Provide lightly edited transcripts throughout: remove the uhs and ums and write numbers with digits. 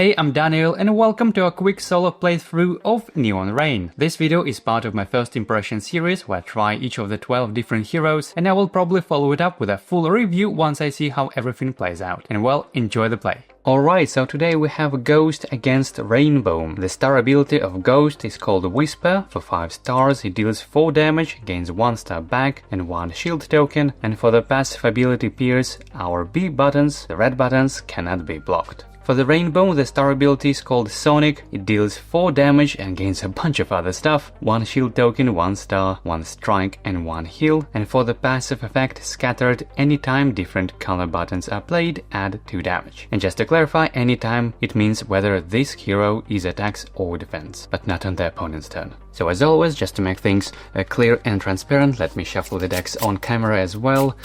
Hey, I'm Daniel and welcome to a quick solo playthrough of Neon Rain. This video is part of my first impression series where I try each of the 12 different heroes, and I will probably follow it up with a full review once I see how everything plays out. And well, enjoy the play. Alright, so today we have Ghost against Rainboom. The star ability of Ghost is called Whisper. For 5 stars it deals 4 damage, gains 1 star back and 1 shield token, and for the passive ability Pierce, our B buttons, the red buttons, cannot be blocked. For the Rainbow, the star ability is called Sonic. It deals 4 damage and gains a bunch of other stuff. 1 shield token, 1 star, 1 strike and 1 heal. And for the passive effect Scattered, anytime different color buttons are played, add 2 damage. And just to clarify, anytime it means whether this hero is attacks or defense, but not on the opponent's turn. So as always, just to make things clear and transparent, let me shuffle the decks on camera as well,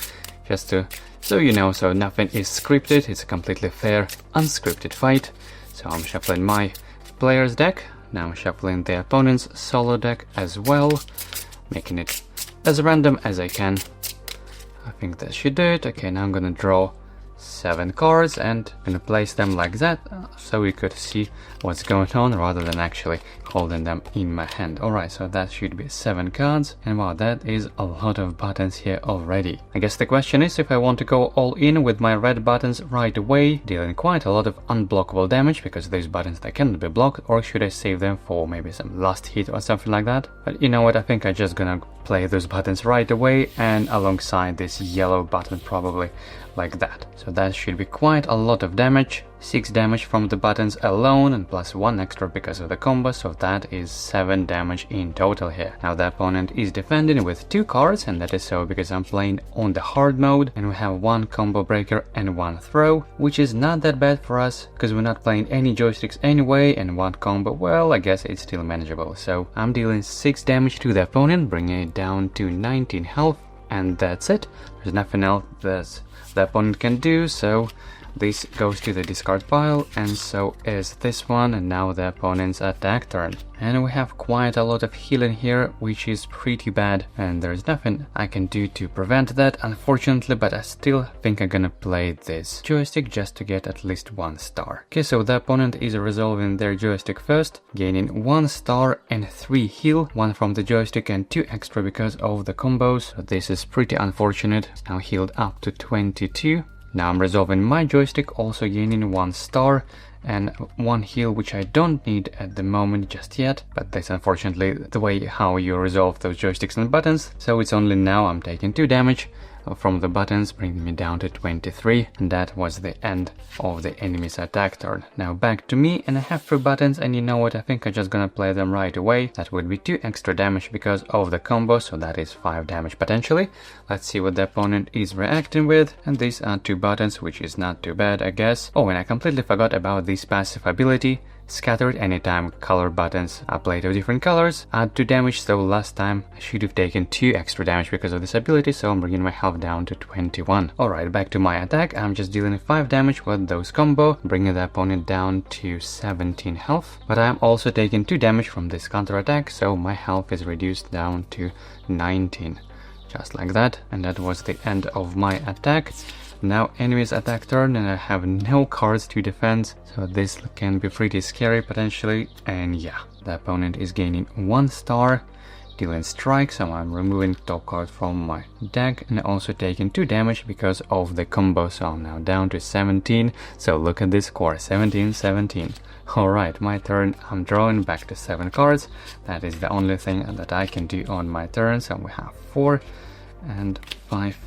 just to so you know, so nothing is scripted, it's a completely fair, unscripted fight. So I'm shuffling my player's deck, now I'm shuffling the opponent's solo deck as well, making it as random as I can. I think that should do it. Okay, now I'm gonna draw 7 cards and I'm gonna place them like that, so we could see what's going on rather than actually holding them in my hand. Alright, so that should be 7 cards, and wow, that is a lot of buttons here already. I guess the question is if I want to go all in with my red buttons right away, dealing quite a lot of unblockable damage because these buttons that cannot be blocked, or should I save them for maybe some last hit or something like that. But you know what, I think I'm just gonna play those buttons right away and alongside this yellow button probably, like that. So that should be quite a lot of damage. 6 damage from the buttons alone and plus 1 extra because of the combo, so that is 7 damage in total here. Now the opponent is defending with 2 cards, and that is so because I'm playing on the hard mode and we have 1 combo breaker and 1 throw, which is not that bad for us because we're not playing any joysticks anyway, and 1 combo, well, I guess it's still manageable. So I'm dealing 6 damage to the opponent, bringing it down to 19 health, and that's it. There's nothing else that the opponent can do, so this goes to the discard pile, and so is this one, and now the opponent's attack turn. And we have quite a lot of healing here, which is pretty bad, and there's nothing I can do to prevent that, unfortunately, but I still think I'm gonna play this joystick just to get at least 1 star. Okay, so the opponent is resolving their joystick first, gaining 1 star and 3 heal, 1 from the joystick and 2 extra because of the combos, so this is pretty unfortunate. Now healed up to 22. Now I'm resolving my joystick, also gaining 1 star and 1 heal, which I don't need at the moment just yet, but that's unfortunately the way how you resolve those joysticks and buttons, so it's only now I'm taking 2 damage from the buttons, bringing me down to 23, and that was the end of the enemy's attack turn. Now back to me, and I have 3 buttons, and you know what, I think I'm just gonna play them right away. That would be 2 extra damage because of the combo, so that is 5 damage potentially. Let's see what the opponent is reacting with, and these are 2 buttons, which is not too bad, I guess. Oh, and I completely forgot about this passive ability. Scattered, anytime color buttons are played of different colors, add 2 damage, so last time I should have taken 2 extra damage because of this ability, so I'm bringing my health down to 21. Alright, back to my attack. I'm just dealing 5 damage with those combo, bringing the opponent down to 17 health, but I'm also taking 2 damage from this counter attack, so my health is reduced down to 19. Just like that, and that was the end of my attack. Now enemy's attack turn, and I have no cards to defend, so this can be pretty scary potentially. And yeah, the opponent is gaining 1 star, dealing strike, so I'm removing top card from my deck and also taking 2 damage because of the combo, so I'm now down to 17. So look at this score, 17-17. Alright, my turn. I'm drawing back to 7 cards. That is the only thing that I can do on my turn, so we have 4 and 5,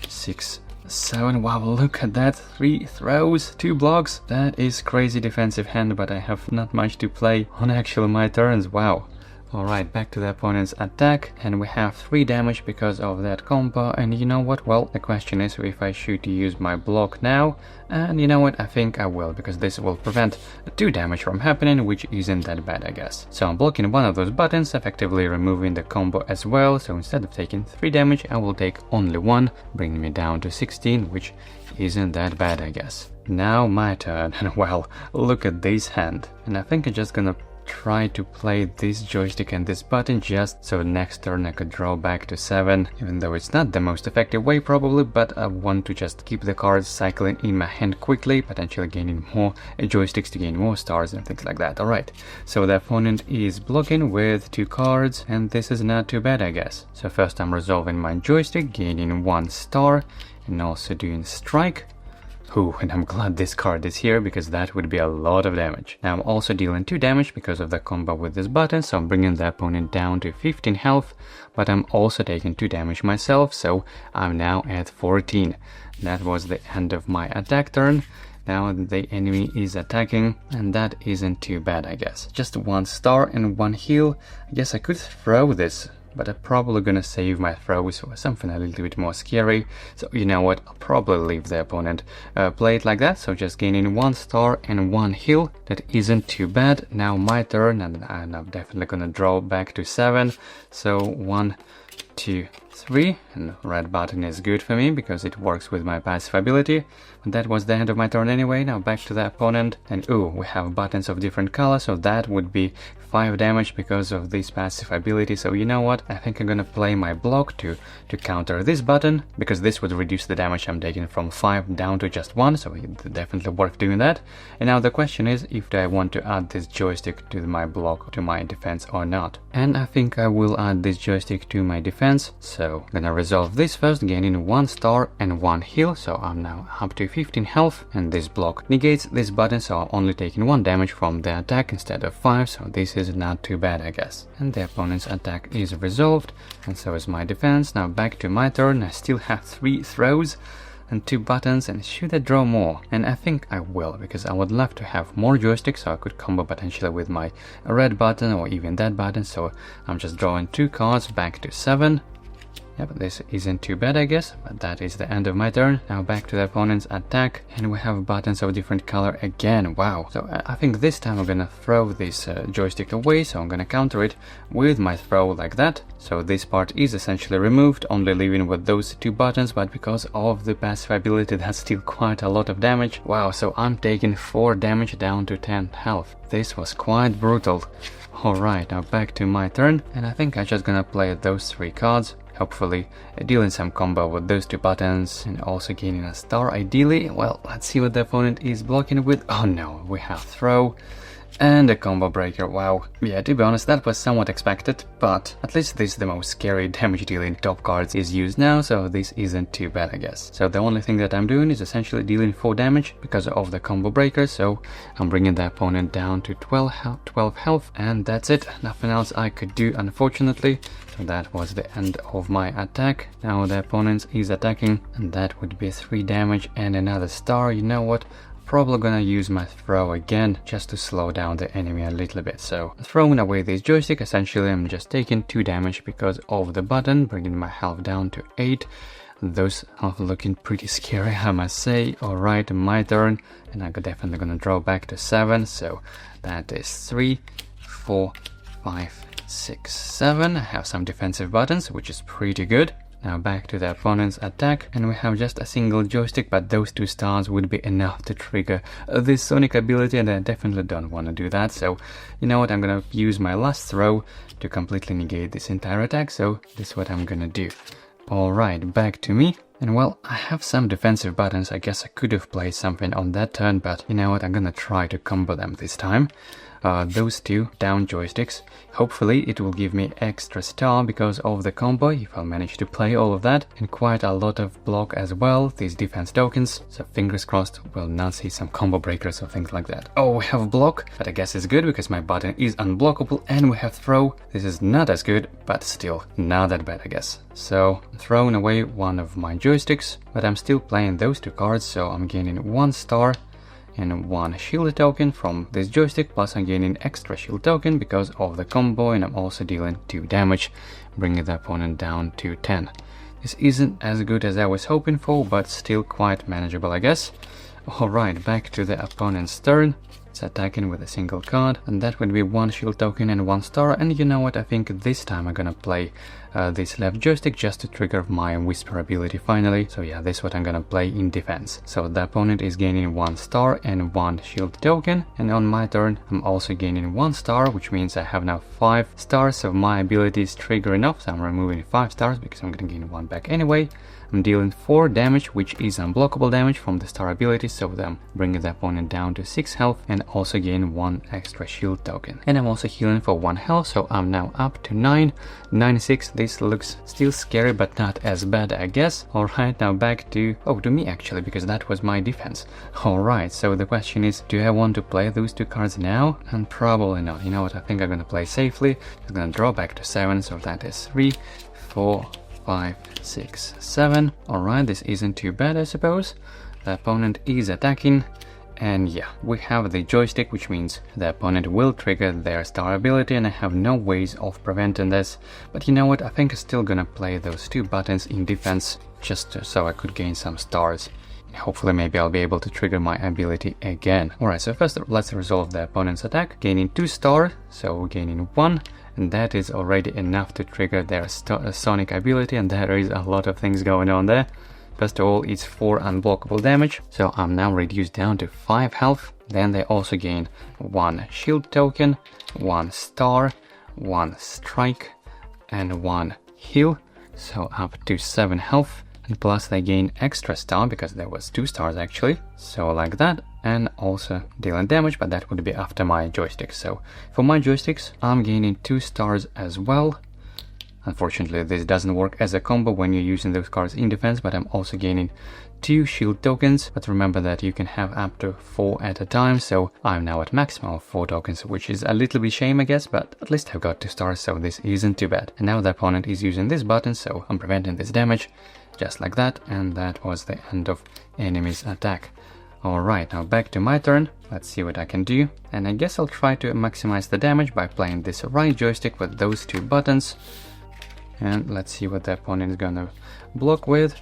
6, 7. Wow, look at that. 3 throws, 2 blocks. That is crazy defensive hand, but I have not much to play on actually my turns. Wow. Alright, back to the opponent's attack, and we have 3 damage because of that combo, and you know what, well, the question is if I should use my block now, and you know what, I think I will, because this will prevent 2 damage from happening, which isn't that bad, I guess. So I'm blocking one of those buttons, effectively removing the combo as well, so instead of taking 3 damage, I will take only 1, bringing me down to 16, which isn't that bad, I guess. Now my turn, and well, look at this hand, and I think I'm just gonna try to play this joystick and this button just so next turn I could draw back to 7, even though it's not the most effective way probably, but I want to just keep the cards cycling in my hand quickly, potentially gaining more joysticks to gain more stars and things like that. Alright, so the opponent is blocking with 2 cards, and this is not too bad, I guess. So first I'm resolving my joystick, gaining 1 star, and also doing strike. Ooh, and I'm glad this card is here because that would be a lot of damage. Now I'm also dealing 2 damage because of the combo with this button, so I'm bringing the opponent down to 15 health, but I'm also taking 2 damage myself, so I'm now at 14. That was the end of my attack turn. Now the enemy is attacking, and that isn't too bad, I guess. Just 1 star and 1 heal. I guess I could throw this, but I'm probably gonna save my throws for something a little bit more scary. So you know what, I'll probably leave the opponent play it like that, so just gaining 1 star and 1 heal. That isn't too bad. Now my turn, and I'm definitely gonna draw back to 7. So 1, 2, 3, and red button is good for me because it works with my passive ability. And that was the end of my turn anyway. Now back to the opponent, and ooh, we have buttons of different colors, so that would be 5 damage because of this passive ability. So you know what, I think I'm gonna play my block to counter this button, because this would reduce the damage I'm taking from 5 down to just 1, so it's definitely worth doing that. And now the question is if I want to add this joystick to my block, to my defense or not. And I think I will add this joystick to my defense, so I'm gonna resolve this first, gaining 1 star and 1 heal, so I'm now up to 15 health, and this block negates this button, so I'm only taking 1 damage from the attack instead of 5, so this is not too bad, I guess. And the opponent's attack is resolved, and so is my defense. Now back to my turn. I still have 3 throws and 2 buttons, and should I draw more? And I think I will, because I would love to have more joysticks so I could combo potentially with my red button or even that button. So I'm just drawing 2 cards back to 7. Yep, this isn't too bad, I guess, but that is the end of my turn. Now back to the opponent's attack, and we have buttons of different color again. Wow. So I think this time I'm gonna throw this joystick away, so I'm gonna counter it with my throw like that. So this part is essentially removed, only leaving with those 2 buttons, but because of the passive ability, that's still quite a lot of damage. Wow, so I'm taking 4 damage down to 10 health. This was quite brutal. Alright, now back to my turn, and I think I'm just gonna play those 3 cards. Hopefully dealing some combo with those 2 buttons and also gaining a star ideally. Well, let's see what the opponent is blocking with. Oh no, we have throw and a combo breaker. Wow. Yeah, to be honest, that was somewhat expected, but at least this is the most scary damage dealing top cards is used now, so this isn't too bad, I guess. So the only thing that I'm doing is essentially dealing 4 damage because of the combo breaker, so I'm bringing the opponent down to 12 health, and that's it. Nothing else I could do, unfortunately. So that was the end of my attack. Now the opponent is attacking, and that would be 3 damage and another star. You know what? Probably gonna use my throw again just to slow down the enemy a little bit. So throwing away this joystick, essentially I'm just taking 2 damage because of the button, bringing my health down to 8. Those are looking pretty scary, I must say. Alright, my turn, and I'm definitely gonna draw back to 7. So that is 3, 4, 5, 6, 7. I have some defensive buttons, which is pretty good. Now back to the opponent's attack, and we have just a single joystick, but those 2 stars would be enough to trigger this Sonic ability, and I definitely don't want to do that. So you know what, I'm gonna use my last throw to completely negate this entire attack, so this is what I'm gonna do. Alright, back to me. And well, I have some defensive buttons. I guess I could have played something on that turn, but you know what, I'm gonna try to combo them this time. Those 2 down joysticks. Hopefully it will give me extra star because of the combo, if I'll manage to play all of that, and quite a lot of block as well, these defense tokens, so fingers crossed we'll not see some combo breakers or things like that. Oh, we have block, but I guess it's good because my button is unblockable, and we have throw. This is not as good, but still not that bad, I guess. So throwing away one of my joysticks, but I'm still playing those 2 cards, so I'm gaining 1 star and 1 shield token from this joystick, plus I'm gaining extra shield token because of the combo, and I'm also dealing 2 damage, bringing the opponent down to 10. This isn't as good as I was hoping for, but still quite manageable, I guess. Alright, back to the opponent's turn. It's attacking with a single card, and that would be 1 shield token and 1 star. And you know what, I think this time I'm gonna play this left joystick just to trigger my Whisper ability finally. So yeah, this is what I'm gonna play in defense. So the opponent is gaining 1 star and 1 shield token, and on my turn I'm also gaining 1 star, which means I have now 5 stars, so my ability is trigger enough, so I'm removing 5 stars because I'm gonna gain 1 back anyway. I'm dealing 4 damage, which is unblockable damage from the star ability, so I'm bringing the opponent down to 6 health and also gain 1 extra shield token. And I'm also healing for 1 health, so I'm now up to 96. This looks still scary, but not as bad, I guess. Alright, now back to me actually, because that was my defense. Alright, so the question is, do I want to play those 2 cards now? And probably not. You know what, I think I'm gonna play safely. I'm gonna draw back to 7, so that is 3, 4, 5, 6, 7. Alright, this isn't too bad, I suppose. The opponent is attacking, and yeah, we have the joystick, which means the opponent will trigger their star ability, and I have no ways of preventing this. But you know what, I think I'm still gonna play those 2 buttons in defense, just so I could gain some stars. Hopefully maybe I'll be able to trigger my ability again. Alright, so first let's resolve the opponent's attack, gaining 2 stars, so gaining 1. And that is already enough to trigger their sonic ability, and there is a lot of things going on there. First of all, it's 4 unblockable damage, so I'm now reduced down to 5 health. Then they also gain 1 shield token, 1 star, 1 strike, and 1 heal, so up to 7 health. And plus they gain extra star, because there was 2 stars actually, so like that. And also dealing damage, but that would be after my joysticks. So for my joysticks, I'm gaining 2 stars as well. Unfortunately, this doesn't work as a combo when you're using those cards in defense, but I'm also gaining 2 shield tokens. But remember that you can have up to 4 at a time, so I'm now at maximum of 4 tokens, which is a little bit shame, I guess, but at least I've got 2 stars, so this isn't too bad. And now the opponent is using this button, so I'm preventing this damage, just like that, and that was the end of enemy's attack. Alright, now back to my turn. Let's see what I can do. And I guess I'll try to maximize the damage by playing this right joystick with those 2 buttons. And let's see what the opponent is gonna block with.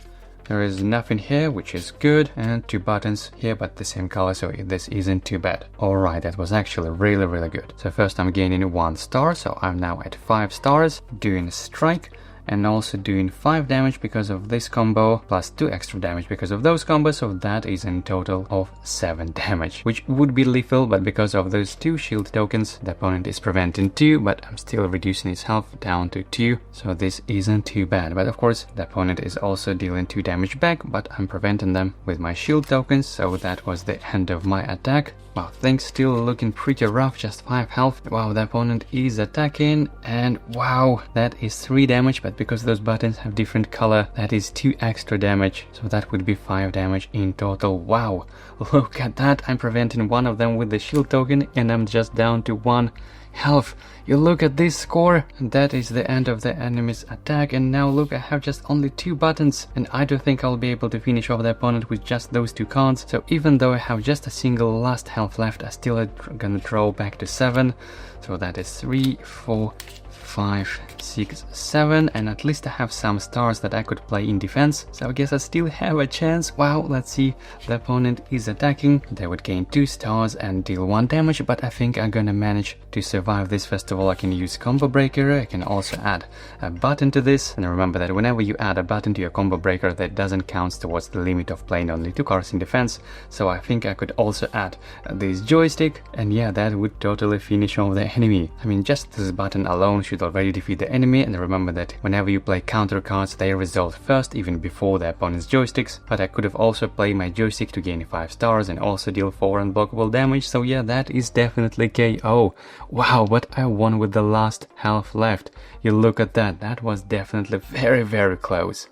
There is nothing here, which is good, and 2 buttons here, but the same color, so this isn't too bad. Alright, that was actually really good. So first I'm gaining 1 star, so I'm now at 5 stars, doing strike, and also doing 5 damage because of this combo, plus 2 extra damage because of those combos, so that is in total of 7 damage, which would be lethal, but because of those 2 shield tokens, the opponent is preventing 2, but I'm still reducing his health down to 2, so this isn't too bad. But of course, the opponent is also dealing 2 damage back, but I'm preventing them with my shield tokens, so that was the end of my attack. Wow, things still looking pretty rough, just 5 health. Wow, the opponent is attacking, and wow, that is 3 damage, but because those buttons have different color, that is 2 extra damage, so that would be 5 damage in total. Wow, look at that, I'm preventing one of them with the shield token, and I'm just down to 1 health. You look at this score, and that is the end of the enemy's attack. And now look, I have just only 2 buttons, and I don't think I'll be able to finish off the opponent with just those 2 cards. So even though I have just a single last health left, I still gonna draw back to 7. So that is 3, 4, 5, 6, 7, and at least I have some stars that I could play in defense, so I guess I still have a chance. Wow, let's see, the opponent is attacking. They would gain 2 stars and deal 1 damage, but I think I'm gonna manage to survive this. First of all, I can use combo breaker, I can also add a button to this, and remember that whenever you add a button to your combo breaker, that doesn't count towards the limit of playing only 2 cards in defense, so I think I could also add this joystick, and yeah, that would totally finish off the enemy. I mean, just this button alone should already defeat the enemy, and remember that whenever you play counter cards, they resolve first, even before the opponent's joysticks. But I could have also played my joystick to gain 5 stars and also deal 4 unblockable damage, so yeah, that is definitely KO. Wow, but I won with the last health left. You look at that, that was definitely very close.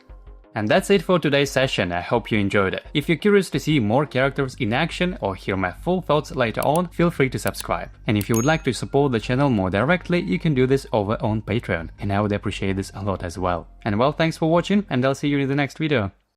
And that's it for today's session, I hope you enjoyed it. If you're curious to see more characters in action or hear my full thoughts later on, feel free to subscribe. And if you would like to support the channel more directly, you can do this over on Patreon, and I would appreciate this a lot as well. And well, thanks for watching, and I'll see you in the next video.